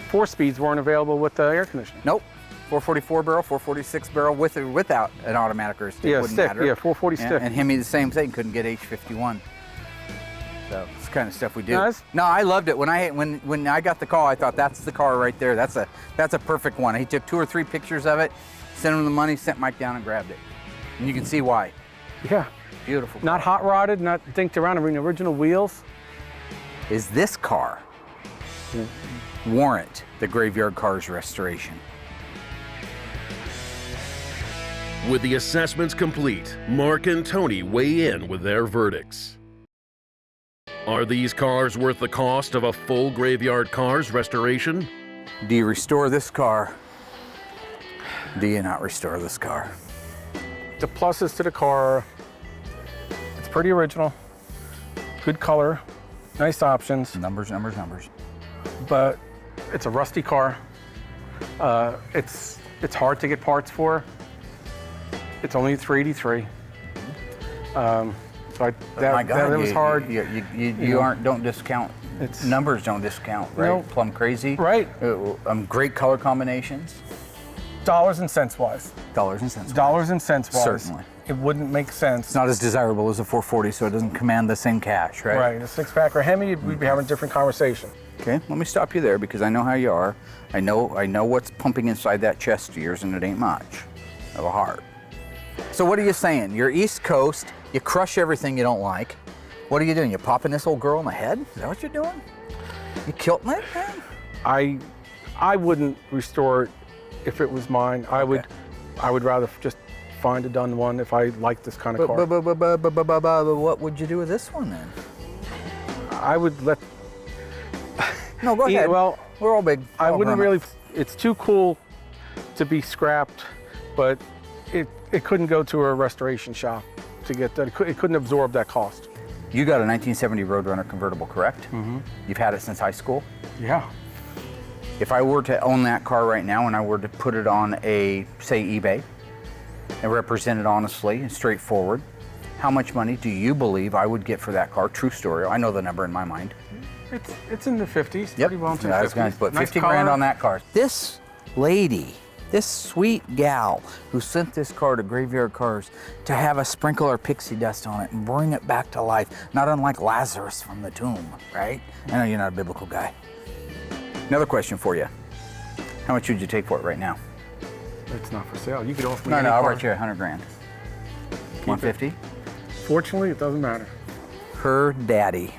Speaker 2: 4-speeds weren't available with the air conditioning.
Speaker 1: Nope. 444 barrel, 446 barrel with or without an automatic or a stick wouldn't matter.
Speaker 2: Yeah, 440 stick.
Speaker 1: And Hemi the same thing, couldn't get H51. So it's the kind of stuff we do.
Speaker 2: No,
Speaker 1: no, I loved it. When I got the call, I thought that's the car right there. That's a perfect one. He took 2 or 3 pictures of it, sent him the money, sent Mike down and grabbed it. And you can see why.
Speaker 2: Yeah.
Speaker 1: Beautiful.
Speaker 2: Not hot rodded, not dinked around. I mean, original wheels.
Speaker 1: Is this car warrant the Graveyard Carz restoration?
Speaker 3: With the assessments complete, Mark and Tony weigh in with their verdicts. Are these cars worth the cost of a full Graveyard Carz restoration?
Speaker 1: Do you restore this car? Do you not restore this car?
Speaker 2: The pluses to the car, it's pretty original, good color, nice options.
Speaker 1: Numbers.
Speaker 2: But it's a rusty car. It's hard to get parts for. It's only a 383. So that was hard.
Speaker 1: You don't discount. Numbers don't discount, right?
Speaker 2: Nope.
Speaker 1: Plumb crazy.
Speaker 2: Right.
Speaker 1: Great color combinations.
Speaker 2: Dollars and cents wise.
Speaker 1: Dollars and cents.
Speaker 2: Dollars and cents wise.
Speaker 1: Certainly.
Speaker 2: It wouldn't make sense.
Speaker 1: It's not as desirable as a 440, so it doesn't command the same cash, right?
Speaker 2: Right. A 6-pack or Hemi, we'd be having a different conversation.
Speaker 1: Okay, let me stop you there because I know how you are. I know what's pumping inside that chest of yours, and it ain't much of a heart. So what are you saying? You're East Coast, you crush everything you don't like, What are you doing? You popping this old girl in the head? Is that what you're doing? You kilting it, man?
Speaker 2: I wouldn't restore it if it was mine. I would rather just find a done one if I like this kind of car.
Speaker 1: But what would you do with this one then?
Speaker 2: I would let.
Speaker 1: No, go ahead.
Speaker 2: Well,
Speaker 1: we're all big.
Speaker 2: I wouldn't really. It's too cool to be scrapped, but it couldn't go to a restoration shop to get that. It couldn't absorb that cost.
Speaker 1: You got a 1970 Roadrunner convertible, correct? Mm-hmm. You've had it since high school?
Speaker 2: Yeah.
Speaker 1: If I were to own that car right now and I were to put it on a, say, eBay and represent it honestly and straightforward, how much money do you believe I would get for that car? True story. I know the number in my mind.
Speaker 2: It's in the 50s.
Speaker 1: Yep.
Speaker 2: Pretty well into the
Speaker 1: I was
Speaker 2: 50s.
Speaker 1: going to put
Speaker 2: Nice
Speaker 1: 50
Speaker 2: color.
Speaker 1: grand on that car. This lady, this sweet gal who sent this car to Graveyard Cars to have a sprinkle or pixie dust on it and bring it back to life, not unlike Lazarus from the tomb, right? I know you're not a biblical guy. Another question for you. How much would you take for it right now?
Speaker 2: It's not for sale. You could offer me
Speaker 1: No,
Speaker 2: any
Speaker 1: I'll
Speaker 2: car.
Speaker 1: write you 100 grand. 150?
Speaker 2: Fortunately, it doesn't matter.
Speaker 1: Her daddy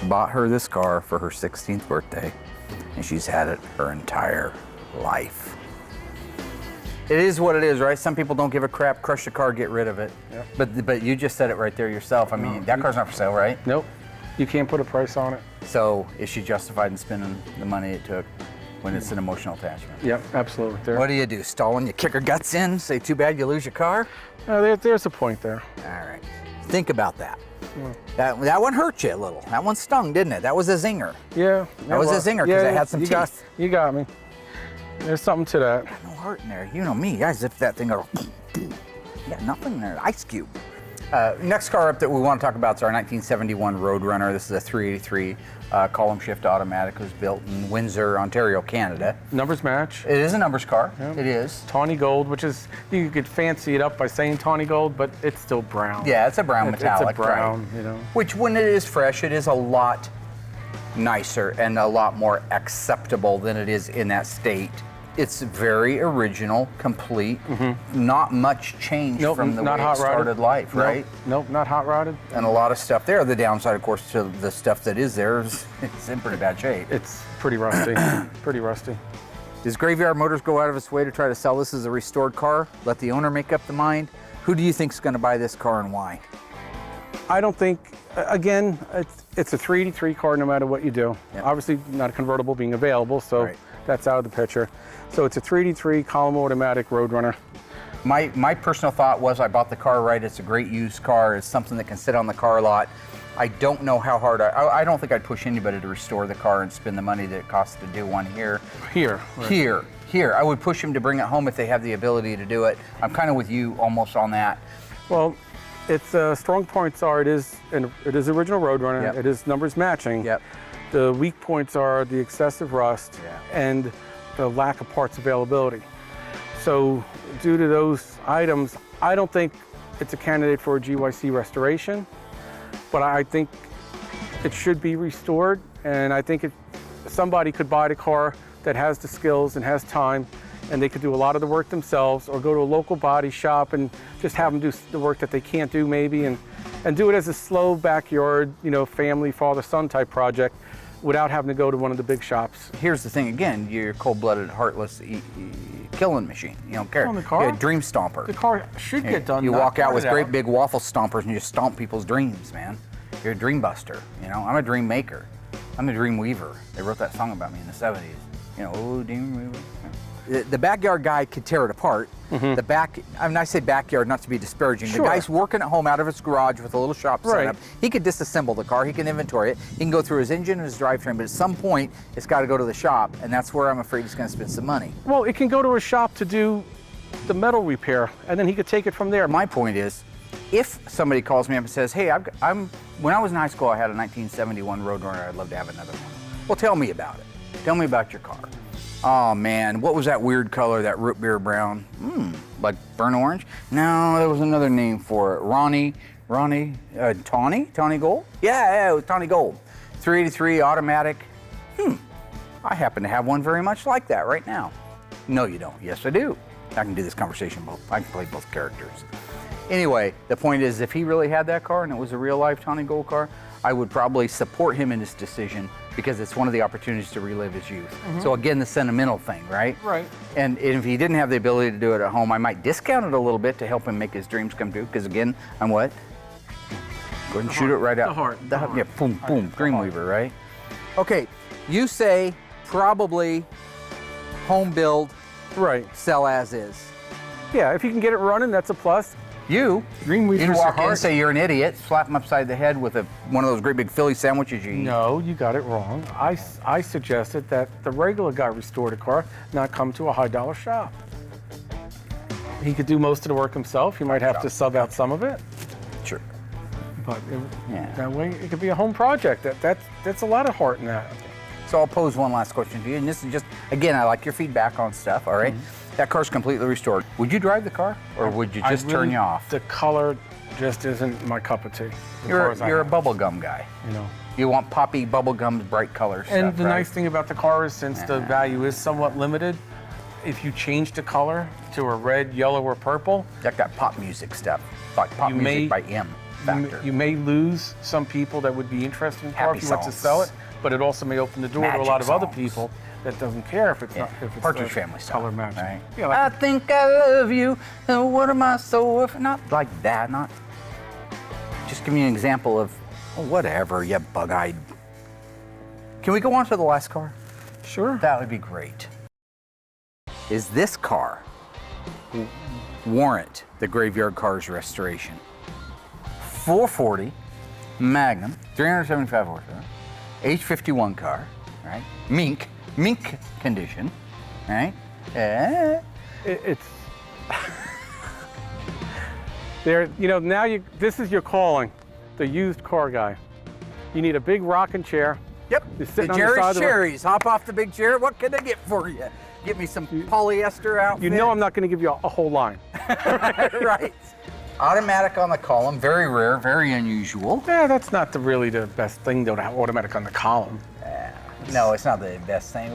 Speaker 1: bought her this car for her 16th birthday, and she's had it her entire life. It is what it is, right? Some people don't give a crap, crush the car, get rid of it.
Speaker 2: Yep.
Speaker 1: But you just said it right there yourself. I mean, that car's not for sale, right?
Speaker 2: Nope. You can't put a price on it.
Speaker 1: So is she justified in spending the money it took when it's an emotional attachment?
Speaker 2: Yep, absolutely. There.
Speaker 1: What do? Stalin, you kick her guts in, say too bad you lose your car?
Speaker 2: There's a point there.
Speaker 1: All right. Think about that. That one hurt you a little. That one stung, didn't it? That was a zinger.
Speaker 2: Yeah.
Speaker 1: That was a zinger because it had some teeth.
Speaker 2: You got me. There's something to that.
Speaker 1: No heart in there. You know me. I zipped that thing over. Yeah, nothing in there. Ice cube. Next car up that we want to talk about is our 1971 Roadrunner. This is a 383 column shift automatic. It was built in Windsor, Ontario, Canada.
Speaker 2: Numbers match.
Speaker 1: It is a numbers car.
Speaker 2: Yep.
Speaker 1: It is.
Speaker 2: Tawny gold, which is, you could fancy it up by saying tawny gold, but it's still brown.
Speaker 1: Yeah, it's a brown metallic.
Speaker 2: It's a brown,
Speaker 1: right?
Speaker 2: you know.
Speaker 1: Which, when it is fresh, it is a lot nicer and a lot more acceptable than it is in that state. It's very original, complete, not much change from the way it started life, right?
Speaker 2: Nope, not hot rodded.
Speaker 1: And a lot of stuff there. The downside, of course, to the stuff that is there is it's in pretty bad shape.
Speaker 2: It's pretty rusty, pretty rusty.
Speaker 1: Does Graveyard Motors go out of its way to try to sell this as a restored car? Let the owner make up the mind? Who do you think is going to buy this car and why?
Speaker 2: I don't think, again, it's a 383 car no matter what you do.
Speaker 1: Yep.
Speaker 2: Obviously not a convertible being available, so
Speaker 1: Right.
Speaker 2: that's out of the picture. So it's a 383 column automatic Roadrunner.
Speaker 1: My personal thought was I bought the car right. It's a great used car. It's something that can sit on the car lot. I don't know how hard I don't think I'd push anybody to restore the car and spend the money that it costs to do one here.
Speaker 2: Here. Right.
Speaker 1: Here. I would push them to bring it home if they have the ability to do it. I'm kind of with you almost on that.
Speaker 2: Well, its strong points are it is original Roadrunner.
Speaker 1: Yep.
Speaker 2: It is numbers matching.
Speaker 1: Yep.
Speaker 2: The weak points are the excessive rust and the lack of parts availability. So due to those items, I don't think it's a candidate for a GYC restoration, but I think it should be restored. And I think somebody could buy the car that has the skills and has time, and they could do a lot of the work themselves, or go to a local body shop and just have them do the work that they can't do maybe, and do it as a slow backyard, family, father-son type project without having to go to one of the big shops.
Speaker 1: Here's the thing again, you're a cold-blooded, heartless killing machine. You don't care.
Speaker 2: On the car?
Speaker 1: You're a dream stomper.
Speaker 2: The car should get done.
Speaker 1: You
Speaker 2: not
Speaker 1: walk out
Speaker 2: part
Speaker 1: with
Speaker 2: it
Speaker 1: great big waffle stompers and you stomp people's dreams, man. You're a dream buster. I'm a dream maker. I'm a dream weaver. They wrote that song about me in the 70s. Oh, dream weaver. The backyard guy could tear it apart. I say backyard not to be disparaging.
Speaker 2: Sure.
Speaker 1: The guy's working at home out of his garage with a little shop set up. He could disassemble the car. He can inventory it. He can go through his engine and his drivetrain, but at some point, it's got to go to the shop, and that's where I'm afraid he's going to spend some money.
Speaker 2: Well, it can go to a shop to do the metal repair, and then he could take it from there.
Speaker 1: My point is, if somebody calls me up and says, hey, when I was in high school, I had a 1971 Roadrunner. I'd love to have another one. Well, tell me about it. Tell me about your car. Oh man, what was that weird color, that root beer brown? Like burnt orange? No, there was another name for it. Tawny Gold? Yeah, it was Tawny Gold. 383 automatic. I happen to have one very much like that right now. No, you don't. Yes, I do. I can do this conversation both. I can play both characters. Anyway, the point is, if he really had that car and it was a real life Tawny Gold car, I would probably support him in his decision because it's one of the opportunities to relive his youth. So again, the sentimental thing, right?
Speaker 2: Right.
Speaker 1: And if he didn't have the ability to do it at home, I might discount it a little bit to help him make his dreams come true. Because again, I'm what? Go ahead and shoot it right out.
Speaker 2: The heart.
Speaker 1: Yeah, boom, boom, Dreamweaver, right? Okay, you say probably home build,
Speaker 2: Right.
Speaker 1: sell as is.
Speaker 2: Yeah, if you can get it running, that's a plus.
Speaker 1: You
Speaker 2: Dreamweaver's
Speaker 1: walk
Speaker 2: the
Speaker 1: in,
Speaker 2: heart.
Speaker 1: say you're an idiot, slap him upside the head with one of those great big Philly sandwiches you eat.
Speaker 2: No, you got it wrong. I suggested that the regular guy restore the car, not come to a high dollar shop. He could do most of the work himself. He might have to sub out some of it,
Speaker 1: Sure.
Speaker 2: but
Speaker 1: Yeah.
Speaker 2: that way it could be a home project. That's a lot of heart in that.
Speaker 1: So I'll pose one last question to you, and this is just, again, I like your feedback on stuff, all right? That car's completely restored. Would you drive the car, or would you just turn you off?
Speaker 2: The color just isn't my cup of tea. The
Speaker 1: You're
Speaker 2: cars I
Speaker 1: a
Speaker 2: have,
Speaker 1: bubblegum guy.
Speaker 2: you know.
Speaker 1: You want poppy bubblegum, bright colors.
Speaker 2: And
Speaker 1: stuff,
Speaker 2: the
Speaker 1: right?
Speaker 2: nice thing about the car is, since the value is somewhat limited, if you change the color to a red, yellow, or purple,
Speaker 1: Like that pop music stuff, like pop
Speaker 2: You
Speaker 1: music
Speaker 2: may-
Speaker 1: by M Factor.
Speaker 2: you may lose some people that would be interested in the car
Speaker 1: Happy
Speaker 2: if you want to
Speaker 1: songs.
Speaker 2: sell it, but it also may open the door to a
Speaker 1: Magic
Speaker 2: lot of other
Speaker 1: songs.
Speaker 2: people that doesn't care if it's not if it's
Speaker 1: Partridge
Speaker 2: the
Speaker 1: Family stuff,
Speaker 2: color matching.
Speaker 1: right?
Speaker 2: Yeah, like
Speaker 1: I think I love you, and what am I so worth? Not like that, not. Just give me an example of, oh, whatever, you bug-eyed. Can we go on to the last car?
Speaker 2: sure.
Speaker 1: That would be great. Is this car warrant the Graveyard Carz restoration? 440 Magnum, 375 horsepower, H51 car, right? Mink condition, right?
Speaker 2: It's there. You know, now this is your calling, the used car guy. You need a big rocking chair.
Speaker 1: Yep.
Speaker 2: You're
Speaker 1: The
Speaker 2: sitting on the
Speaker 1: Jerry's
Speaker 2: side of the road.
Speaker 1: Cherries. Hop off the big chair. What can I get for you? Get me some polyester outfit.
Speaker 2: You know I'm not going to give you a whole line.
Speaker 1: Right. Automatic on the column. Very rare. Very unusual.
Speaker 2: Yeah, that's not really the best thing though, to have automatic on the column.
Speaker 1: No, it's not the best thing.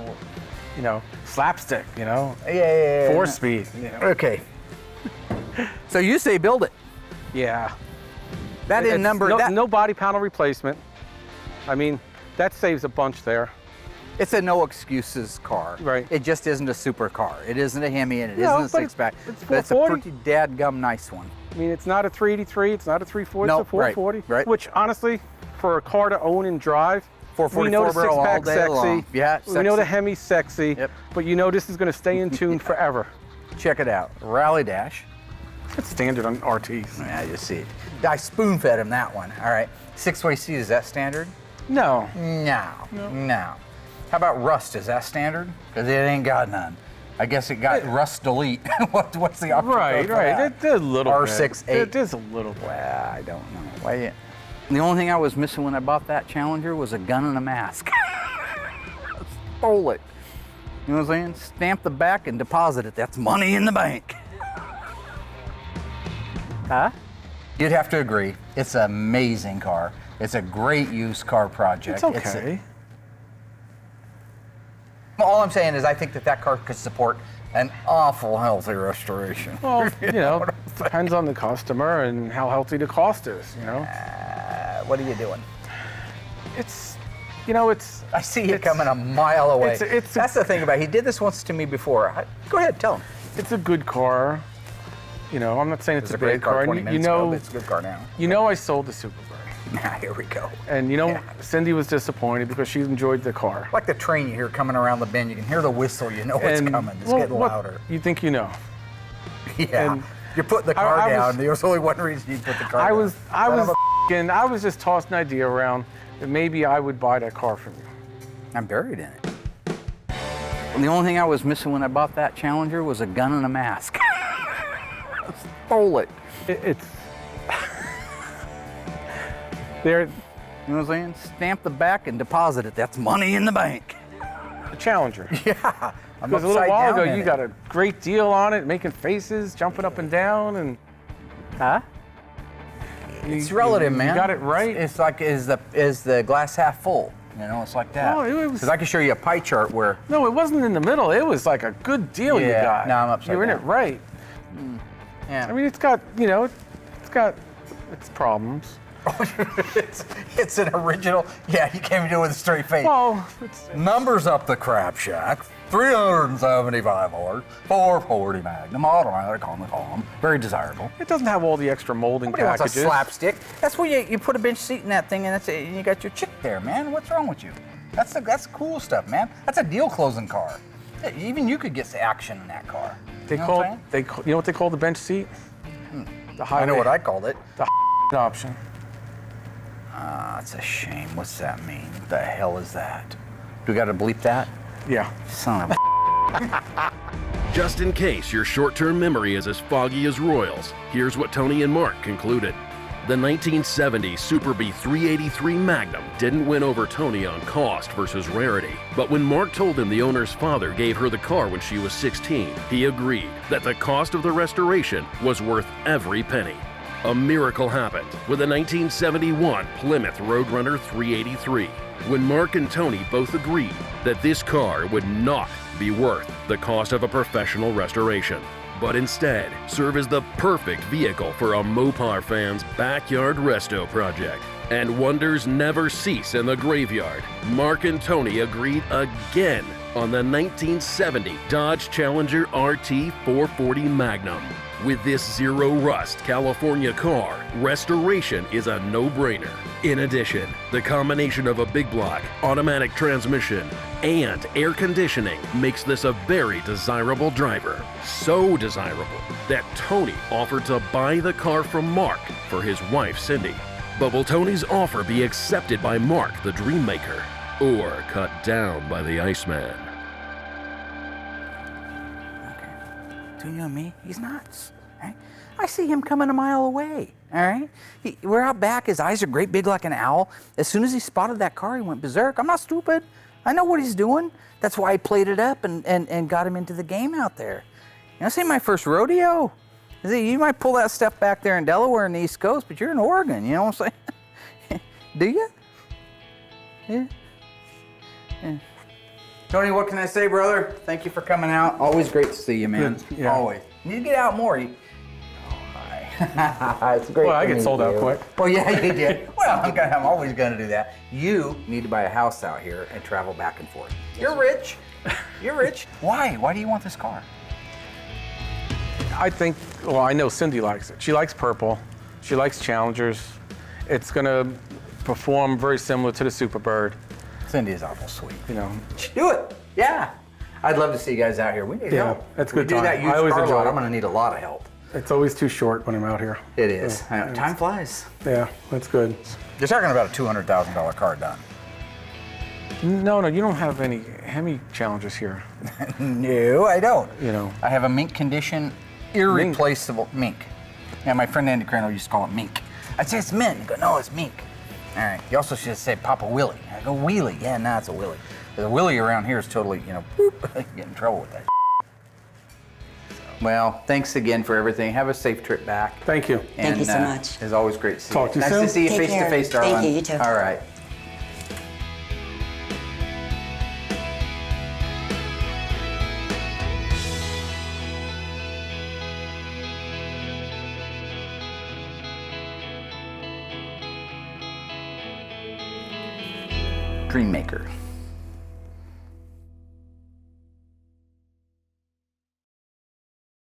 Speaker 2: You know, slapstick. You know,
Speaker 1: Yeah.
Speaker 2: 4-speed. You know.
Speaker 1: Okay. So you say build it.
Speaker 2: Yeah.
Speaker 1: That in
Speaker 2: It's
Speaker 1: number.
Speaker 2: no body panel replacement. I mean, that saves a bunch there.
Speaker 1: It's a no excuses car.
Speaker 2: Right.
Speaker 1: It just isn't a super car. It isn't a Hemi and it
Speaker 2: No,
Speaker 1: isn't a
Speaker 2: but
Speaker 1: six pack.
Speaker 2: it's
Speaker 1: But it's a
Speaker 2: 440.
Speaker 1: pretty dadgum nice one.
Speaker 2: I mean, it's not a 383, it's not a 340,
Speaker 1: No,
Speaker 2: it's a 440.
Speaker 1: right.
Speaker 2: Which, honestly, for a car to own and drive,
Speaker 1: 444
Speaker 2: we know the
Speaker 1: barrel all
Speaker 2: six-pack
Speaker 1: day
Speaker 2: sexy.
Speaker 1: long. Yeah,
Speaker 2: We know the
Speaker 1: sexy.
Speaker 2: Hemi's sexy.
Speaker 1: Yep.
Speaker 2: But you know this is going to stay in tune forever.
Speaker 1: Check it out. Rally Dash.
Speaker 2: It's standard on RTs.
Speaker 1: Yeah, you see it. I spoon fed him that one. All right. 6-way seat, is that standard?
Speaker 2: No.
Speaker 1: No. How about rust? Is that standard? Because it ain't got none. I guess it got rust delete. What's the option?
Speaker 2: Right. There's a little
Speaker 1: R6,
Speaker 2: bit.
Speaker 1: 8.
Speaker 2: There's a little bit.
Speaker 1: Well, I don't know. Why? The only thing I was missing when I bought that Challenger was a gun and a mask. Stole it. You know what I'm saying? Stamp the back and deposit it. That's money in the bank. Huh? You'd have to agree. It's an amazing car. It's a great used car project.
Speaker 2: It's okay.
Speaker 1: All I'm saying is I think that car could support an awful healthy restoration.
Speaker 2: Well, you know, depends on the customer and how healthy the cost is, you know?
Speaker 1: What are you doing?
Speaker 2: It's, you know, it's...
Speaker 1: I see you coming a mile away.
Speaker 2: it's-
Speaker 1: That's the thing about it. He did this once to me before. Go ahead, tell him.
Speaker 2: It's a good car. You know, I'm not saying it's
Speaker 1: It
Speaker 2: a
Speaker 1: was a great
Speaker 2: bad car.
Speaker 1: car
Speaker 2: And
Speaker 1: 20
Speaker 2: you
Speaker 1: minutes ago,
Speaker 2: know,
Speaker 1: but it's a good car now.
Speaker 2: you know, I sold the Superbird,
Speaker 1: Now, here we go.
Speaker 2: and you know,
Speaker 1: Yeah.
Speaker 2: Cindy was disappointed because she enjoyed the car.
Speaker 1: Like the train you hear coming around the bend. You can hear the whistle. You know it's
Speaker 2: And,
Speaker 1: coming. It's
Speaker 2: well,
Speaker 1: getting
Speaker 2: what-
Speaker 1: louder.
Speaker 2: You think you know?
Speaker 1: Yeah.
Speaker 2: and
Speaker 1: You're putting the car
Speaker 2: I was-
Speaker 1: down. There's only one reason you put the car
Speaker 2: I
Speaker 1: down.
Speaker 2: was
Speaker 1: Son of
Speaker 2: I was just tossing an idea around that maybe I would buy that car from you.
Speaker 1: I'm buried in it. And the only thing I was missing when I bought that Challenger was a gun and a mask. Stole it.
Speaker 2: It's there.
Speaker 1: You know what I'm saying? Stamp the back and deposit it. That's money in the bank.
Speaker 2: The Challenger.
Speaker 1: Yeah. I'm
Speaker 2: Because a little
Speaker 1: upside
Speaker 2: while
Speaker 1: down
Speaker 2: ago
Speaker 1: in
Speaker 2: you
Speaker 1: it.
Speaker 2: got a great deal on it, making faces, jumping up and down, and
Speaker 1: Huh? It's relative, man.
Speaker 2: You got it right.
Speaker 1: It's like is the glass half full? You know, it's like that.
Speaker 2: Oh, it was-
Speaker 1: Because I can show you a pie chart where.
Speaker 2: No, it wasn't in the middle. It was like a good deal you
Speaker 1: Yeah,
Speaker 2: got.
Speaker 1: no, I'm upside
Speaker 2: You were in
Speaker 1: down.
Speaker 2: it right.
Speaker 1: Yeah.
Speaker 2: I mean, it's got, you know, got its problems.
Speaker 1: It's an original. Yeah, you came into it with a straight face.
Speaker 2: Well,
Speaker 1: Numbers up the crap shack. 375 horse, 440 Magnum, automatic on the column. Very desirable.
Speaker 2: it doesn't have all the extra molding
Speaker 1: Nobody wants a
Speaker 2: packages.
Speaker 1: slapstick. That's where you put a bench seat in that thing, and that's it. And you got your chick there, man. What's wrong with you? That's cool stuff, man. That's a deal closing car. Even you could get the action in that car.
Speaker 2: They
Speaker 1: You know
Speaker 2: call
Speaker 1: what I'm saying?
Speaker 2: you know what they call the bench seat? The high
Speaker 1: I know what I called it.
Speaker 2: option.
Speaker 1: That's a shame. What's that mean? What the hell is that? Do we got to bleep that?
Speaker 2: Yeah.
Speaker 1: Son of a.
Speaker 3: Just in case your short-term memory is as foggy as Royals, here's what Tony and Mark concluded. The 1970 Super B 383 Magnum didn't win over Tony on cost versus rarity, but when Mark told him the owner's father gave her the car when she was 16, he agreed that the cost of the restoration was worth every penny. A miracle happened with the 1971 Plymouth Roadrunner 383, when Mark and Tony both agreed that this car would not be worth the cost of a professional restoration, but instead serve as the perfect vehicle for a Mopar fan's backyard resto project. And wonders never cease in the graveyard. Mark and Tony agreed again on the 1970 Dodge Challenger RT 440 Magnum. With this zero rust California car, restoration is a no-brainer. In addition, the combination of a big block, automatic transmission, and air conditioning makes this a very desirable driver. So desirable that Tony offered to buy the car from Mark for his wife Cindy. But will Tony's offer be accepted by Mark the Dream Maker, or cut down by the Iceman?
Speaker 1: Between you and me, he's nuts. Right? I see him coming a mile away. All right, we're out back. His eyes are great big like an owl. As soon as he spotted that car, he went berserk. I'm not stupid. I know what he's doing. That's why I played it up and got him into the game out there. You know, this ain't my first rodeo. See, you might pull that stuff back there in Delaware and the East Coast, but you're in Oregon. You know what I'm saying? Do you? Yeah. Yeah. Tony, what can I say, brother? Thank you for coming out. Always great to see you, man.
Speaker 2: Good, yeah.
Speaker 1: Always. You need to get out more. Oh, hi. It's great.
Speaker 2: Well, I
Speaker 1: to
Speaker 2: get
Speaker 1: meet
Speaker 2: sold out
Speaker 1: you.
Speaker 2: quick.
Speaker 1: Well, yeah, you did. Well, I'm always going to do that. You need to buy a house out here and travel back and forth. You're rich. You're rich. Why? Why do you want this car?
Speaker 2: I think, well, I know Cindy likes it. She likes purple. She likes Challengers. It's going to perform very similar to the Superbird.
Speaker 1: Cindy is awful sweet.
Speaker 2: You know.
Speaker 1: Do it. Yeah. I'd love to see you guys out here. We need help.
Speaker 2: that's
Speaker 1: We
Speaker 2: good
Speaker 1: do
Speaker 2: time.
Speaker 1: that used
Speaker 2: I always
Speaker 1: car
Speaker 2: enjoy
Speaker 1: lot.
Speaker 2: it.
Speaker 1: I'm going to need a lot of help.
Speaker 2: It's always too short when I'm out here.
Speaker 1: It is.
Speaker 2: Yeah,
Speaker 1: I know. Time flies.
Speaker 2: Yeah, that's good.
Speaker 1: You're talking about a $200,000 car done.
Speaker 2: No, you don't have any Hemi Challengers here.
Speaker 1: No, I don't.
Speaker 2: You know.
Speaker 1: I have a mint condition, irreplaceable mink. Yeah, my friend Andy Crandall used to call it mink. I'd say it's mint. He'd go, no, it's mink. All right. You also should say Papa Willie. I go, wheelie. Yeah, nah, it's a willie. The willie around here is totally, boop, get in trouble with that. Well, thanks again for everything. Have a safe trip back.
Speaker 2: Thank you.
Speaker 6: Thank you so much.
Speaker 1: It's always great to see
Speaker 2: Talk to you
Speaker 1: Nice
Speaker 2: soon.
Speaker 1: to see you
Speaker 6: Take
Speaker 1: face to
Speaker 6: care.
Speaker 1: face, darling.
Speaker 6: Thank you, you too.
Speaker 1: All right. Dream Maker.